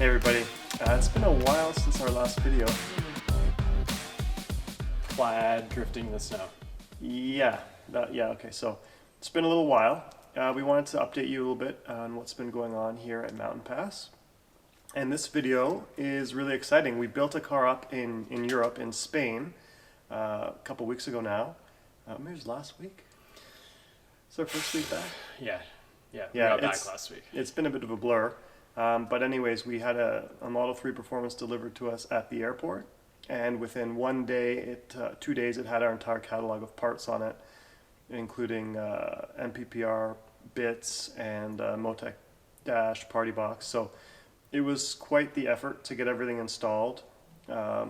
Hey everybody, it's been a while since our last video. Plaid drifting in the snow. Okay, so it's been a little while. We wanted to update you a little bit on what's been going on here at Mountain Pass. And this video is really exciting. We built a car up in Europe, in Spain, a couple weeks ago now. Maybe it was last week? It's our first week back? Yeah, we Yeah, got back last week. It's been a bit of a blur. But anyways, we had a Model 3 Performance delivered to us at the airport. And within 1 day, 2 days, it had our entire catalog of parts on it, including MPPR bits and Motec dash party box. So it was quite the effort to get everything installed. But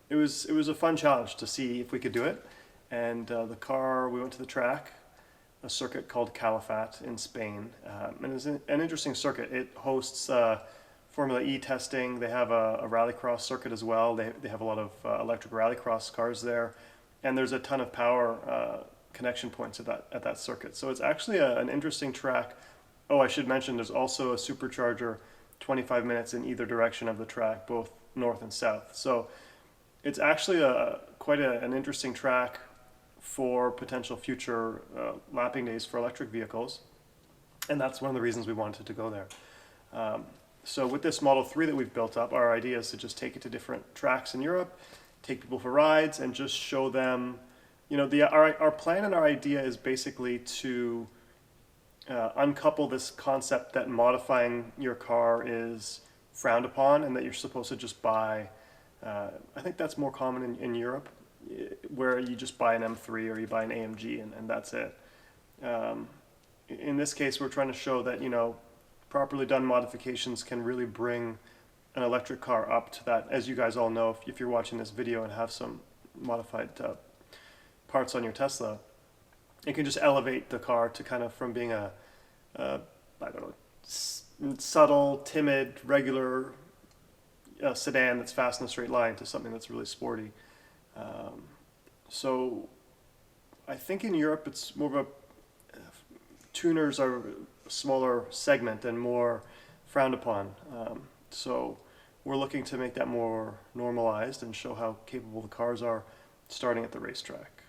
it was a fun challenge to see if we could do it. And the car, we went to the track, a circuit called Calafat in Spain. And it's an interesting circuit. It hosts Formula E testing. They have a rallycross circuit as well. They have a lot of electric rallycross cars there. And there's a ton of power connection points at that circuit. So it's actually an interesting track. Oh, I should mention there's also a supercharger 25 minutes in either direction of the track, both north and south. So it's actually quite an interesting track for potential future lapping days for electric vehicles. And that's one of the reasons we wanted to go there. So with this Model 3 that we've built up, our idea is to just take it to different tracks in Europe, take people for rides, and just show them, our plan and our idea is basically to uncouple this concept that modifying your car is frowned upon and that you're supposed to just buy. I think that's more common in Europe, where you just buy an M3 or you buy an AMG and that's it. In this case, we're trying to show that, properly done modifications can really bring an electric car up to that. As you guys all know, if you're watching this video and have some modified parts on your Tesla, it can just elevate the car to kind of from being a subtle, timid, regular sedan that's fast in a straight line to something that's really sporty. So I think in Europe it's more of tuners are a smaller segment and more frowned upon. So we're looking to make that more normalized and show how capable the cars are starting at the racetrack.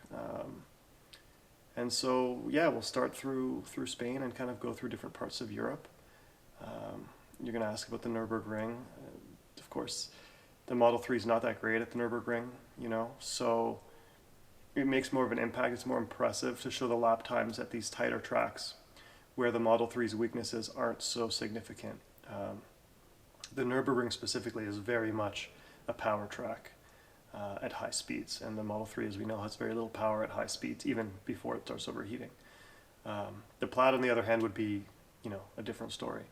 And so, we'll start through Spain and kind of go through different parts of Europe. You're going to ask about the Nürburgring. Of course, the Model 3 is not that great at the Nürburgring, so it makes more of an impact. It's more impressive to show the lap times at these tighter tracks where the Model 3's weaknesses aren't so significant. The Nürburgring specifically is very much a power track at high speeds, and the Model 3, as we know, has very little power at high speeds, even before it starts overheating. The Plaid, on the other hand, would be, a different story.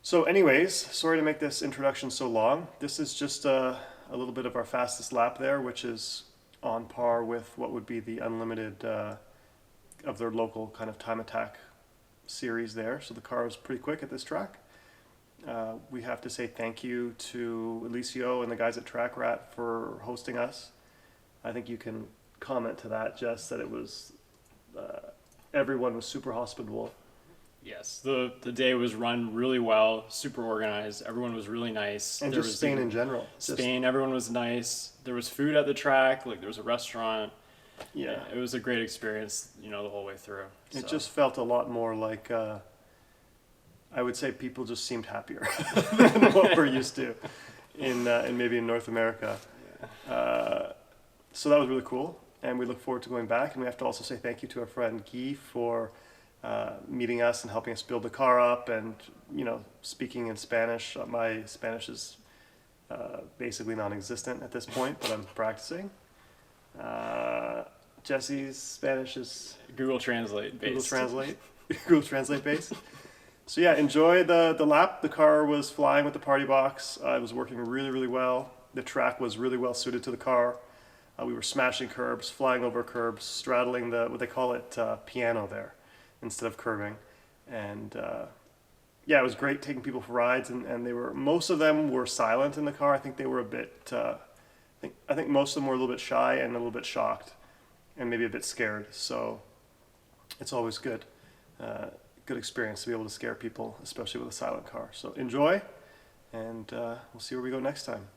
So anyways, sorry to make this introduction so long. This is just a little bit of our fastest lap there, which is on par with what would be the unlimited of their local kind of time attack series there. So the car is pretty quick at this track. We have to say thank you to Alicio and the guys at Track Rat for hosting us. I think you can comment to that, Jess, that it was everyone was super hospitable. Yes, the day was run really well, super organized. Everyone was really nice. And just Spain in general. Spain, everyone was nice. There was food at the track, there was a restaurant. Yeah. It was a great experience, the whole way through. It just felt a lot more like, I would say people just seemed happier than what we're used to in maybe in North America. So that was really cool, and we look forward to going back. And we have to also say thank you to our friend Guy for meeting us and helping us build the car up and, speaking in Spanish. My Spanish is basically non-existent at this point, but I'm practicing. Jesse's Spanish is Google Translate based. Google Translate based. So enjoy the lap. The car was flying with the party box. It was working really, really well. The track was really well suited to the car. We were smashing curbs, flying over curbs, straddling what they call it, piano there, instead of curving. And it was great taking people for rides. And most of them were silent in the car. I think they were a bit. I think most of them were a little bit shy and a little bit shocked, and maybe a bit scared. So it's always good. good experience to be able to scare people, especially with a silent car. So enjoy, and we'll see where we go next time.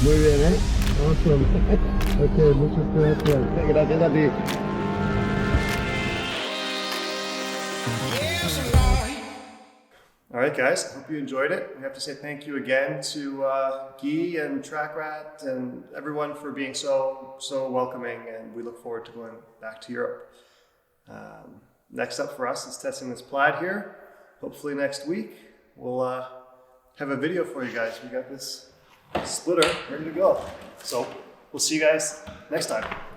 Muy bien, ¿eh? Awesome. Ok, muchas gracias. Gracias a ti. All right, guys, I hope you enjoyed it. We have to say thank you again to Guy and Track Rat and everyone for being so welcoming, and we look forward to going back to Europe. Next up for us is testing this Plaid here. Hopefully next week we'll have a video for you guys. We got this splitter ready to go. So we'll see you guys next time.